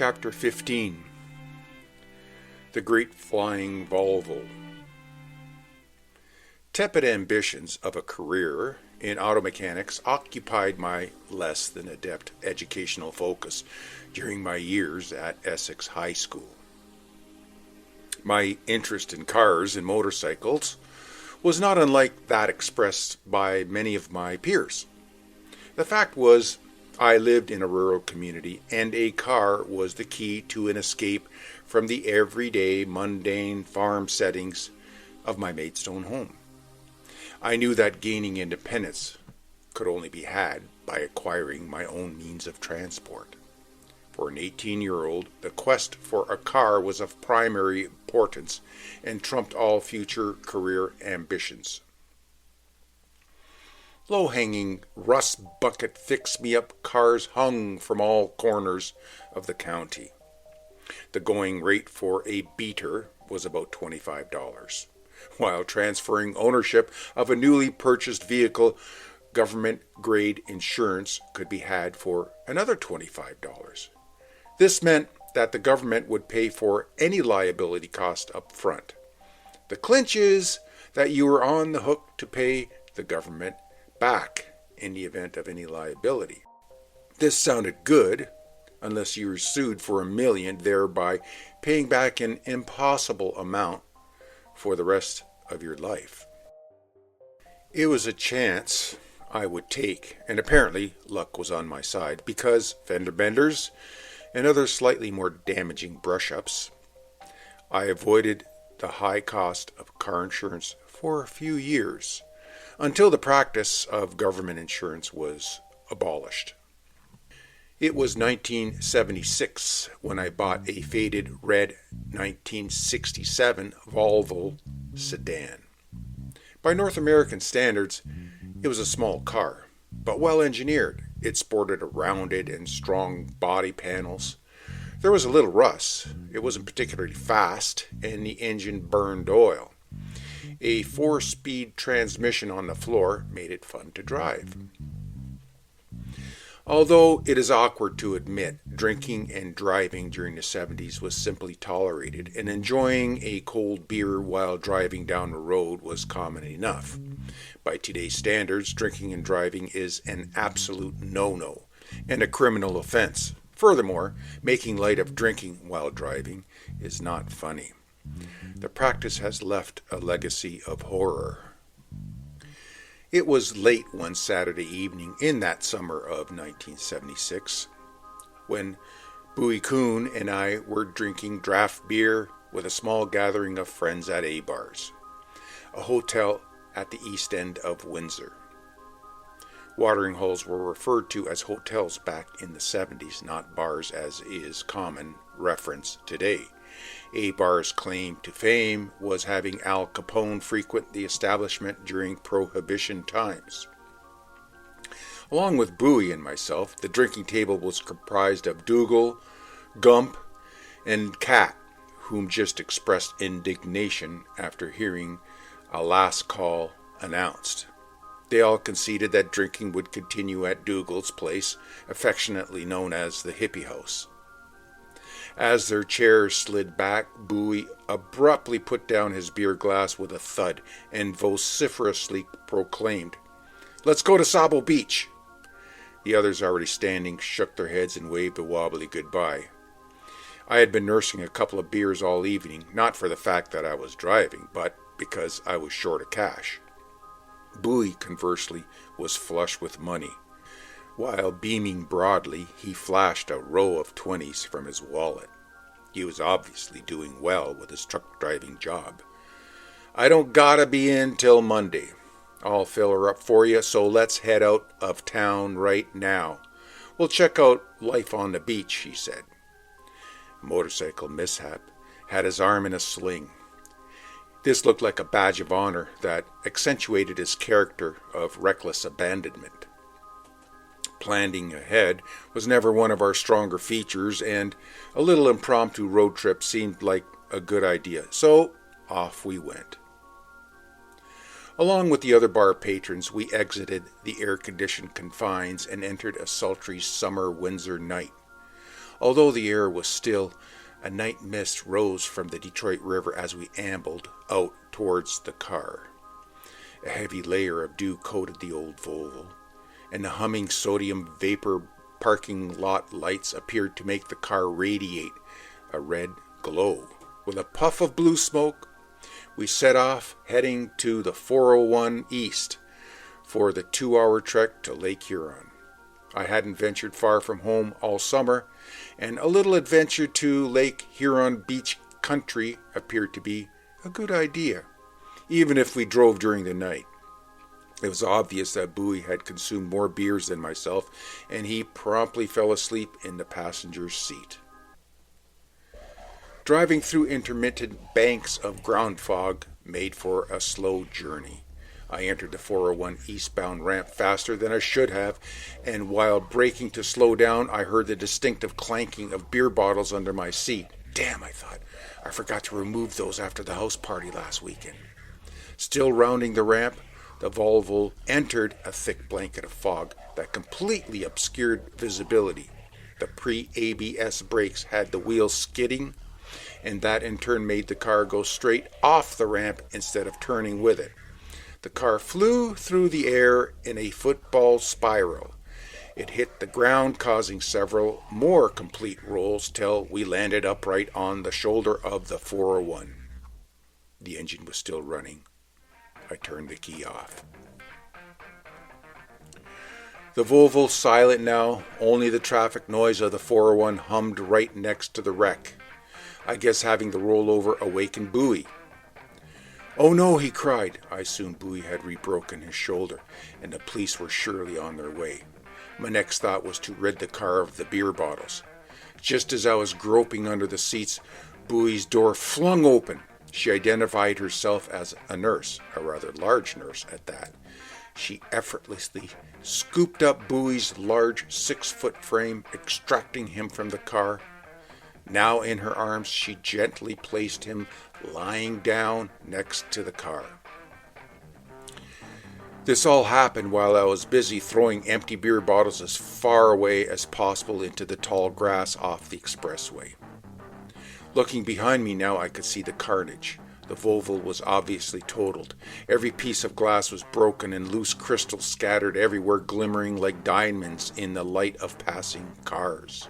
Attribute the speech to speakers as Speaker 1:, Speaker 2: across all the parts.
Speaker 1: Chapter 15. The Great Flying Volvo. Tepid ambitions of a career in auto mechanics occupied my less than adept educational focus during my years at Essex High School. My interest in cars and motorcycles was not unlike that expressed by many of my peers. The fact was, I lived in a rural community, and a car was the key to an escape from the everyday, mundane farm settings of my Maidstone home. I knew that gaining independence could only be had by acquiring my own means of transport. For an 18-year-old, the quest for a car was of primary importance and trumped all future career ambitions. Low-hanging, rust-bucket fix-me-up cars hung from all corners of the county. The going rate for a beater was about $25, while transferring ownership of a newly purchased vehicle, government-grade insurance could be had for another $25. This meant that the government would pay for any liability cost up front. The clinch is that you were on the hook to pay the government back in the event of any liability. This sounded good, unless you were sued for $1 million, thereby paying back an impossible amount for the rest of your life. It was a chance I would take, and apparently luck was on my side, because fender benders and other slightly more damaging brush-ups, I avoided the high cost of car insurance for a few years, until the practice of government insurance was abolished. It was 1976 when I bought a faded red 1967 Volvo sedan. By North American standards, it was a small car, but well engineered. It sported rounded and strong body panels. There was a little rust. It wasn't particularly fast, and the engine burned oil. A 4-speed transmission on the floor made it fun to drive. Although it is awkward to admit, drinking and driving during the 70s was simply tolerated, and enjoying a cold beer while driving down the road was common enough. By today's standards, drinking and driving is an absolute no-no and a criminal offense. Furthermore, making light of drinking while driving is not funny. The practice has left a legacy of horror. It was late one Saturday evening in that summer of 1976 when Bowie Kuhn and I were drinking draft beer with a small gathering of friends at A-Bars, a hotel at the east end of Windsor. Watering holes were referred to as hotels back in the 70s, not bars as is common reference today. A-Bar's claim to fame was having Al Capone frequent the establishment during Prohibition times. Along with Bowie and myself, the drinking table was comprised of Dougal, Gump, and Cat, whom just expressed indignation after hearing a last call announced. They all conceded that drinking would continue at Dougal's place, affectionately known as the Hippie House. As their chairs slid back, Bowie abruptly put down his beer glass with a thud and vociferously proclaimed, "Let's go to Sabo Beach." The others, already standing, shook their heads and waved a wobbly goodbye. I had been nursing a couple of beers all evening, not for the fact that I was driving, but because I was short of cash. Bowie, conversely, was flush with money. While beaming broadly, he flashed a row of 20s from his wallet. He was obviously doing well with his truck driving job. "I don't gotta be in till Monday. I'll fill her up for you, so let's head out of town right now. We'll check out life on the beach," he said. A motorcycle mishap had his arm in a sling. This looked like a badge of honor that accentuated his character of reckless abandonment. Planning ahead was never one of our stronger features, and a little impromptu road trip seemed like a good idea, so off we went. Along with the other bar patrons, we exited the air-conditioned confines and entered a sultry summer Windsor night. Although the air was still, a night mist rose from the Detroit River as we ambled out towards the car. A heavy layer of dew coated the old Volvo, and the humming sodium vapor parking lot lights appeared to make the car radiate a red glow. With a puff of blue smoke, we set off, heading to the 401 East for the 2-hour trek to Lake Huron. I hadn't ventured far from home all summer, and a little adventure to Lake Huron beach country appeared to be a good idea, even if we drove during the night. It was obvious that Bowie had consumed more beers than myself, and he promptly fell asleep in the passenger's seat. Driving through intermittent banks of ground fog made for a slow journey. I entered the 401 eastbound ramp faster than I should have, and while braking to slow down, I heard the distinctive clanking of beer bottles under my seat. Damn, I thought, I forgot to remove those after the house party last weekend. Still rounding the ramp, the Volvo entered a thick blanket of fog that completely obscured visibility. The pre-ABS brakes had the wheels skidding, and that in turn made the car go straight off the ramp instead of turning with it. The car flew through the air in a football spiral. It hit the ground, causing several more complete rolls till we landed upright on the shoulder of the 401. The engine was still running. I turned the key off. The Volvo silent now, only the traffic noise of the 401 hummed right next to the wreck. I guess having the rollover awakened Bowie. "Oh no," he cried. I assumed Bowie had rebroken his shoulder, and the police were surely on their way. My next thought was to rid the car of the beer bottles. Just as I was groping under the seats, Bowie's door flung open. She identified herself as a nurse, a rather large nurse at that. She effortlessly scooped up Bowie's large 6-foot frame, extracting him from the car. Now in her arms, she gently placed him lying down next to the car. This all happened while I was busy throwing empty beer bottles as far away as possible into the tall grass off the expressway. Looking behind me now, I could see the carnage. The Volvo was obviously totaled. Every piece of glass was broken and loose crystals scattered everywhere, glimmering like diamonds in the light of passing cars.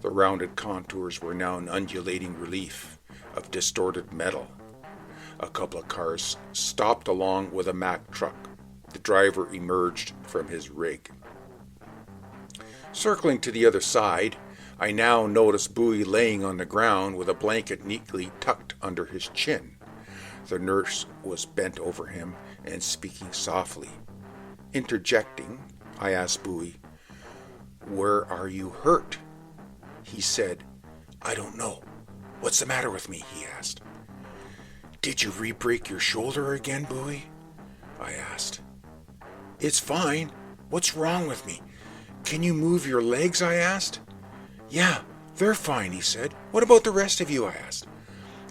Speaker 1: The rounded contours were now an undulating relief of distorted metal. A couple of cars stopped along with a Mack truck. The driver emerged from his rig. Circling to the other side, I now noticed Bowie laying on the ground with a blanket neatly tucked under his chin. The nurse was bent over him and speaking softly. Interjecting, I asked Bowie, "Where are you hurt?" He said, "I don't know. What's the matter with me?" he asked. "Did you re-break your shoulder again, Bowie?" I asked. "It's fine. What's wrong with me? Can you move your legs?" I asked. "Yeah, they're fine," he said. "What about the rest of you?" I asked.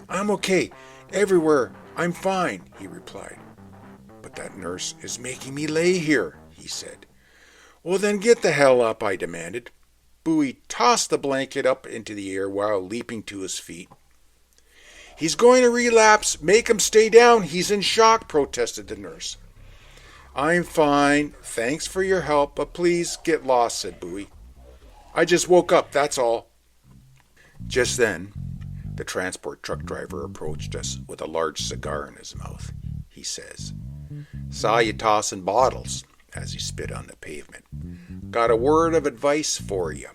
Speaker 1: "I'm okay. Everywhere. I'm fine," he replied. "But that nurse is making me lay here," he said. "Well, then get the hell up," I demanded. Bowie tossed the blanket up into the air while leaping to his feet. "He's going to relapse. Make him stay down. He's in shock," protested the nurse. "I'm fine. Thanks for your help, but please get lost," said Bowie. "I just woke up, that's all." Just then, the transport truck driver approached us with a large cigar in his mouth. He says, "Saw you tossing bottles," as he spit on the pavement. "Got a word of advice for you.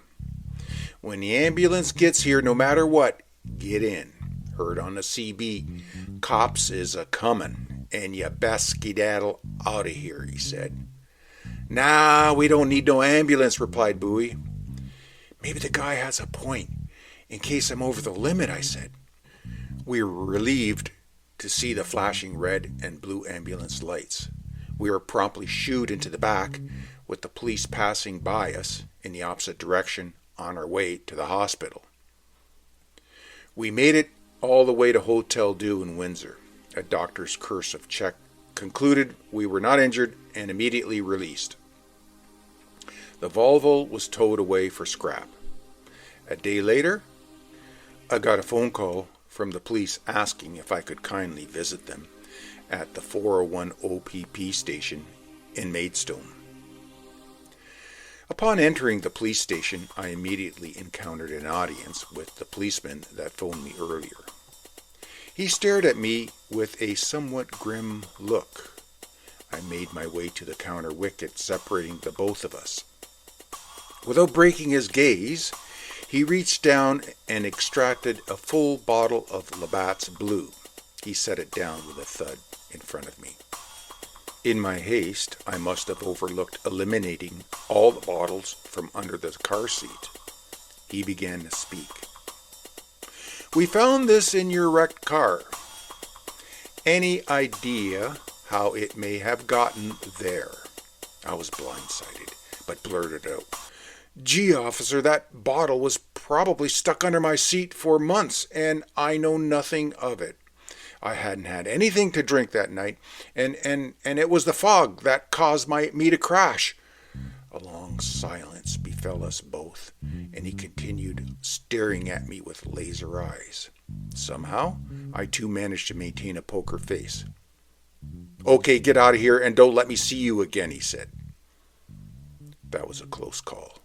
Speaker 1: When the ambulance gets here, no matter what, get in. Heard on the CB, cops is a-comin', and you best skedaddle out of here," he said. "Nah, we don't need no ambulance," replied Bowie. "Maybe the guy has a point. In case I'm over the limit," I said. We were relieved to see the flashing red and blue ambulance lights. We were promptly shooed into the back, with the police passing by us in the opposite direction on our way to the hospital. We made it all the way to Hotel Dieu in Windsor. A doctor's cursive check concluded we were not injured and immediately released. The Volvo was towed away for scrap. A day later, I got a phone call from the police asking if I could kindly visit them at the 401 OPP station in Maidstone. Upon entering the police station, I immediately encountered an audience with the policeman that phoned me earlier. He stared at me with a somewhat grim look. I made my way to the counter wicket separating the both of us. Without breaking his gaze, he reached down and extracted a full bottle of Labatt's Blue. He set it down with a thud in front of me. In my haste, I must have overlooked eliminating all the bottles from under the car seat. He began to speak. "We found this in your wrecked car. Any idea how it may have gotten there?" I was blindsided, but blurted out, "Gee, officer, that bottle was probably stuck under my seat for months, and I know nothing of it. I hadn't had anything to drink that night, and it was the fog that caused me to crash." A long silence befell us both, and he continued staring at me with laser eyes. Somehow, I too managed to maintain a poker face. "Okay, get out of here and don't let me see you again," he said. That was a close call.